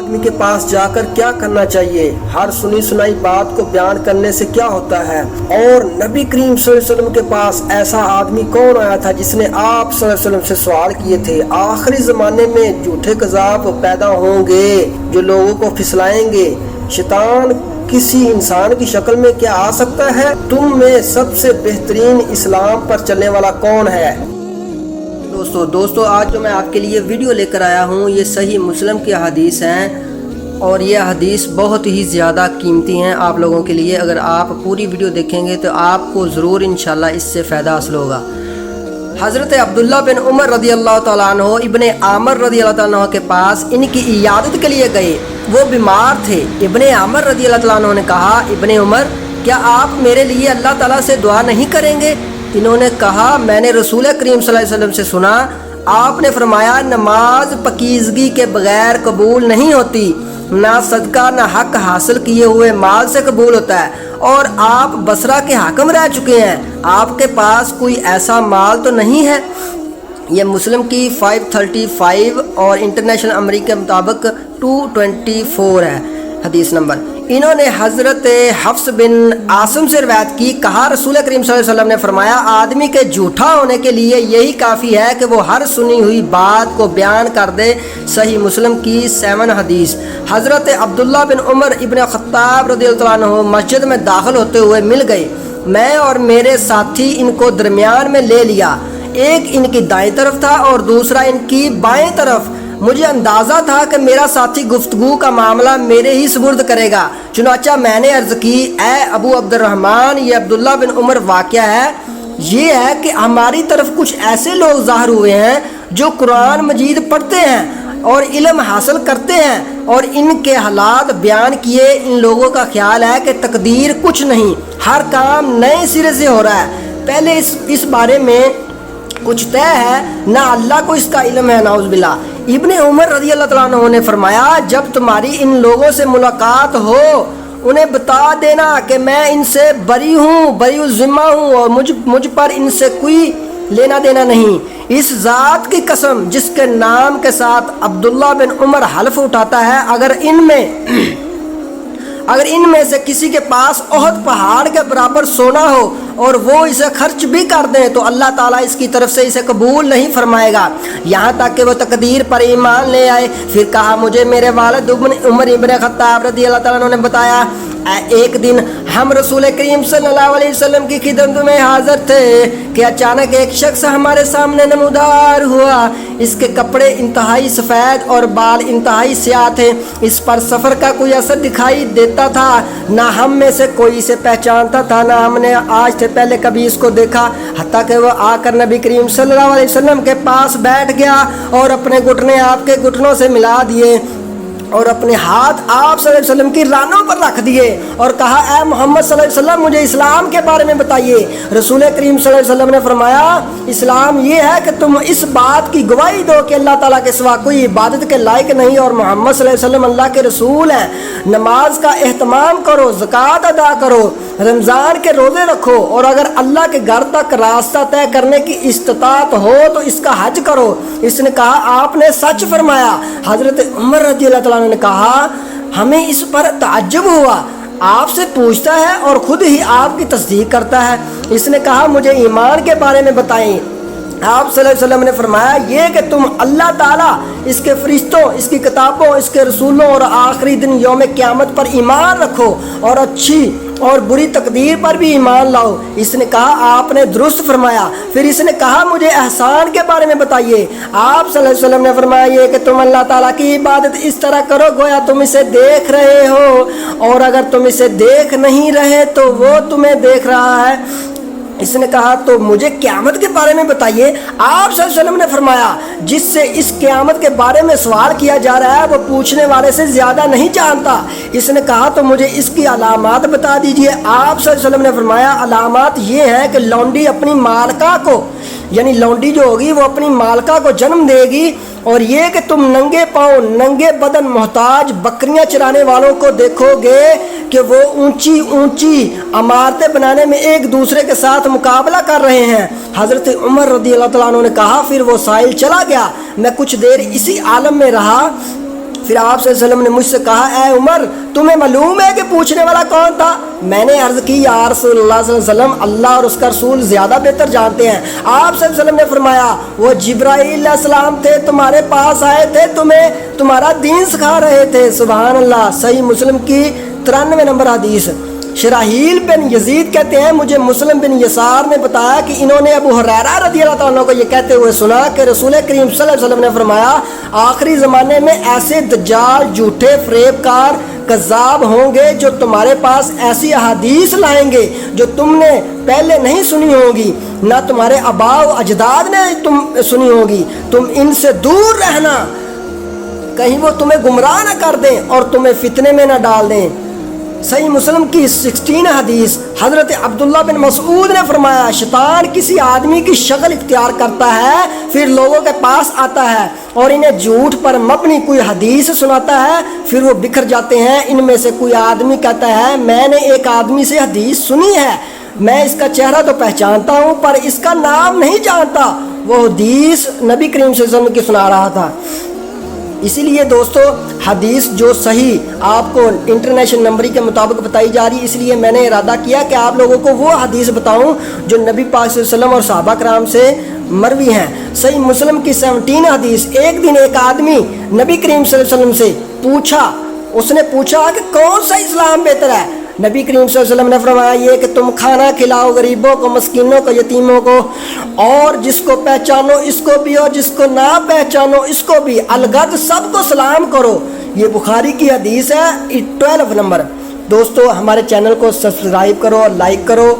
آدمی کے پاس جا کر کیا کرنا چاہیے، ہر سنی سنائی بات کو بیان کرنے سے کیا ہوتا ہے، اور نبی کریم صلی اللہ علیہ وسلم کے پاس ایسا آدمی کون آیا تھا جس نے آپ صلی اللہ علیہ وسلم سے سوال کیے تھے۔ آخری زمانے میں جھوٹے قذاب پیدا ہوں گے جو لوگوں کو پھسلائیں گے۔ شیطان کسی انسان کی شکل میں کیا آ سکتا ہے؟ تم میں سب سے بہترین اسلام پر چلنے والا کون ہے؟ دوستو آج جو میں آپ کے لیے ویڈیو لے کر آیا ہوں یہ صحیح مسلم کی حدیث ہیں، اور یہ حدیث بہت ہی زیادہ قیمتی ہیں آپ لوگوں کے لیے۔ اگر آپ پوری ویڈیو دیکھیں گے تو آپ کو ضرور انشاءاللہ اس سے فائدہ حاصل ہوگا۔ حضرت عبداللہ بن عمر رضی اللہ تعالیٰ عنہ ابن عامر رضی اللہ تعالیٰ عنہ کے پاس ان کی عیادت کے لیے گئے۔ وہ بیمار تھے۔ ابن عامر رضی اللہ تعالیٰ عنہ نے کہا، ابن عمر کیا آپ میرے لیے اللہ تعالیٰ سے دعا نہیں کریں گے؟ انہوں نے کہا، میں نے رسول کریم صلی اللہ علیہ وسلم سے سنا، آپ نے فرمایا نماز پاکیزگی کے بغیر قبول نہیں ہوتی، نہ صدقہ نہ حق حاصل کیے ہوئے مال سے قبول ہوتا ہے، اور آپ بصرہ کے حاکم رہ چکے ہیں، آپ کے پاس کوئی ایسا مال تو نہیں ہے؟ یہ مسلم کی 535 اور انٹرنیشنل امریکہ کے مطابق 224 ہے حدیث نمبر۔ انہوں نے حضرت حفص بن عاصم سے روایت کی، کہا رسول کریم صلی اللہ علیہ وسلم نے فرمایا آدمی کے جھوٹا ہونے کے لیے یہی کافی ہے کہ وہ ہر سنی ہوئی بات کو بیان کر دے۔ صحیح مسلم کی 7 حدیث۔ حضرت عبداللہ بن عمر ابن خطاب رضی اللہ عنہ مسجد میں داخل ہوتے ہوئے مل گئے۔ میں اور میرے ساتھی ان کو درمیان میں لے لیا، ایک ان کی دائیں طرف تھا اور دوسرا ان کی بائیں طرف۔ مجھے اندازہ تھا کہ میرا ساتھی گفتگو کا معاملہ میرے ہی سپرد کرے گا، چنانچہ میں نے عرض کی، اے ابو عبد الرحمن، یہ عبداللہ بن عمر واقعہ ہے، یہ ہے کہ ہماری طرف کچھ ایسے لوگ ظاہر ہوئے ہیں جو قرآن مجید پڑھتے ہیں اور علم حاصل کرتے ہیں، اور ان کے حالات بیان کیے۔ ان لوگوں کا خیال ہے کہ تقدیر کچھ نہیں، ہر کام نئے سرے سے ہو رہا ہے، پہلے اس بارے میں کچھ طے ہے، نہ اللہ کو اس کا علم ہے، نعوذ باللہ۔ ابن عمر رضی اللہ تعالیٰ عنہ نے فرمایا، جب تمہاری ان لوگوں سے ملاقات ہو انہیں بتا دینا کہ میں ان سے بری الذمہ ہوں، اور مجھ پر ان سے کوئی لینا دینا نہیں۔ اس ذات کی قسم جس کے نام کے ساتھ عبداللہ بن عمر حلف اٹھاتا ہے، اگر ان میں سے کسی کے پاس احد پہاڑ کے برابر سونا ہو اور وہ اسے خرچ بھی کر دیں تو اللہ تعالیٰ اس کی طرف سے اسے قبول نہیں فرمائے گا یہاں تک کہ وہ تقدیر پر ایمان لے آئے۔ پھر کہا، مجھے میرے والد عمر ابن خطاب رضی اللہ تعالیٰ عنہ نے بتایا، ایک دن ہم رسول کریم صلی اللہ علیہ وسلم کی خدمت میں حاضر تھے کہ اچانک ایک شخص ہمارے سامنے نمودار ہوا۔ اس کے کپڑے انتہائی سفید اور بال انتہائی سیاہ تھے، اس پر سفر کا کوئی اثر دکھائی دیتا تھا، نہ ہم میں سے کوئی اسے پہچانتا تھا، نہ ہم نے آج سے پہلے کبھی اس کو دیکھا، حتیٰ کہ وہ آ کر نبی کریم صلی اللہ علیہ وسلم کے پاس بیٹھ گیا اور اپنے گھٹنے آپ کے گھٹنوں سے ملا دیے اور اپنے ہاتھ آپ صلی اللہ علیہ وسلم کی رانوں پر رکھ دیے اور کہا، اے محمد صلی اللہ علیہ وسلم مجھے اسلام کے بارے میں بتائیے۔ رسول کریم صلی اللہ علیہ وسلم نے فرمایا، اسلام یہ ہے کہ تم اس بات کی گواہی دو کہ اللہ تعالیٰ کے سوا کوئی عبادت کے لائق نہیں اور محمد صلی اللہ علیہ وسلم اللہ کے رسول ہیں، نماز کا اہتمام کرو، زکوٰۃ ادا کرو، رمضان کے روزے رکھو، اور اگر اللہ کے گھر تک راستہ طے کرنے کی استطاعت ہو تو اس کا حج کرو۔ اس نے کہا، آپ نے سچ فرمایا۔ حضرت عمر رضی اللہ تعالیٰ نے کہا، ہمیں اس پر تعجب ہوا، آپ سے پوچھتا ہے اور خود ہی آپ کی تصدیق کرتا ہے۔ اس نے کہا، مجھے ایمان کے بارے میں بتائیں۔ آپ صلی اللہ علیہ وسلم نے فرمایا، یہ کہ تم اللہ تعالیٰ، اس کے فرشتوں، اس کی کتابوں، اس کے رسولوں اور آخری دن یوم قیامت پر ایمان رکھو اور اچھی اور بری تقدیر پر بھی ایمان لاؤ۔ اس نے کہا، آپ نے درست فرمایا۔ پھر اس نے کہا، مجھے احسان کے بارے میں بتائیے۔ آپ صلی اللہ علیہ وسلم نے فرمایا، یہ کہ تم اللہ تعالیٰ کی عبادت اس طرح کرو گویا تم اسے دیکھ رہے ہو، اور اگر تم اسے دیکھ نہیں رہے تو وہ تمہیں دیکھ رہا ہے۔ اس نے کہا، تو مجھے قیامت کے بارے میں بتائیے۔ آپ صلی اللہ علیہ وسلم نے فرمایا، جس سے اس قیامت کے بارے میں سوال کیا جا رہا ہے وہ پوچھنے والے سے زیادہ نہیں جانتا۔ اس نے کہا، تو مجھے اس کی علامات بتا دیجئے۔ آپ صلی اللہ علیہ وسلم نے فرمایا، علامات یہ ہیں کہ لونڈی اپنی مالکہ کو، یعنی لونڈی جو ہوگی وہ اپنی مالکہ کو جنم دے گی، اور یہ کہ تم ننگے پاؤں ننگے بدن محتاج بکریاں چرانے والوں کو دیکھو گے کہ وہ اونچی اونچی عمارتیں بنانے میں ایک دوسرے کے ساتھ مقابلہ کر رہے ہیں۔ حضرت عمر رضی اللہ تعالیٰ عنہ نے کہا، پھر وہ سائل چلا گیا، میں کچھ دیر اسی عالم میں رہا، پھر آپ صلی اللہ علیہ وسلم نے مجھ سے کہا اے عمر تمہیں معلوم ہے کہ پوچھنے والا کون تھا؟ میں نے عرض کی یا رسول اللہ صلی اللہ علیہ وسلم اللہ اور اس کا رسول زیادہ بہتر جانتے ہیں۔ آپ صلی اللہ علیہ وسلم نے فرمایا وہ جبرائیل علیہ السلام تھے، تمہارے پاس آئے تھے، تمہیں تمہارا دین سکھا رہے تھے۔ سبحان اللہ۔ صحیح مسلم کی 93 نمبر حدیث۔ شراحیل بن یزید کہتے ہیں مجھے مسلم بن یسار نے بتایا کہ انہوں نے ابو ہریرہ رضی اللہ تعالیٰ عنہ کو یہ کہتے ہوئے سنا کہ رسول کریم صلی اللہ علیہ وسلم نے فرمایا آخری زمانے میں ایسے دجال، جھوٹے فریب کار، کذاب ہوں گے جو تمہارے پاس ایسی احادیث لائیں گے جو تم نے پہلے نہیں سنی ہوگی، نہ تمہارے آباء و اجداد نے تم سنی ہوگی۔ تم ان سے دور رہنا، کہیں وہ تمہیں گمراہ نہ کر دیں اور تمہیں فتنے میں نہ ڈال دیں۔ صحیح مسلم کی 16 حدیث۔ حضرت عبداللہ بن مسعود نے فرمایا شیطان کسی آدمی کی شکل اختیار کرتا ہے، پھر لوگوں کے پاس آتا ہے اور انہیں جھوٹ پر مبنی کوئی حدیث سناتا ہے، پھر وہ بکھر جاتے ہیں۔ ان میں سے کوئی آدمی کہتا ہے میں نے ایک آدمی سے حدیث سنی ہے، میں اس کا چہرہ تو پہچانتا ہوں پر اس کا نام نہیں جانتا۔ وہ حدیث نبی کریم صلی اللہ علیہ وسلم کی سنا رہا تھا۔ اسی لیے دوستو حدیث جو صحیح آپ کو انٹرنیشنل نمبری کے مطابق بتائی جا رہی ہے، اس لیے میں نے ارادہ کیا کہ آپ لوگوں کو وہ حدیث بتاؤں جو نبی پاک صلی اللہ علیہ وسلم اور صحابہ کرام سے مروی ہیں۔ صحیح مسلم کی 17 حدیث۔ ایک دن ایک آدمی نبی کریم صلی اللہ علیہ وسلم سے پوچھا، اس نے پوچھا کہ کون سا اسلام بہتر ہے؟ نبی کریم صلی اللہ علیہ وسلم نے فرمایا یہ کہ تم کھانا کھلاؤ غریبوں کو، مسکینوں کو، یتیموں کو، اور جس کو پہچانو اس کو بھی اور جس کو نہ پہچانو اس کو بھی، الغرض سب کو سلام کرو۔ یہ بخاری کی حدیث ہے 12 نمبر۔ دوستو ہمارے چینل کو سبسکرائب کرو اور لائک کرو۔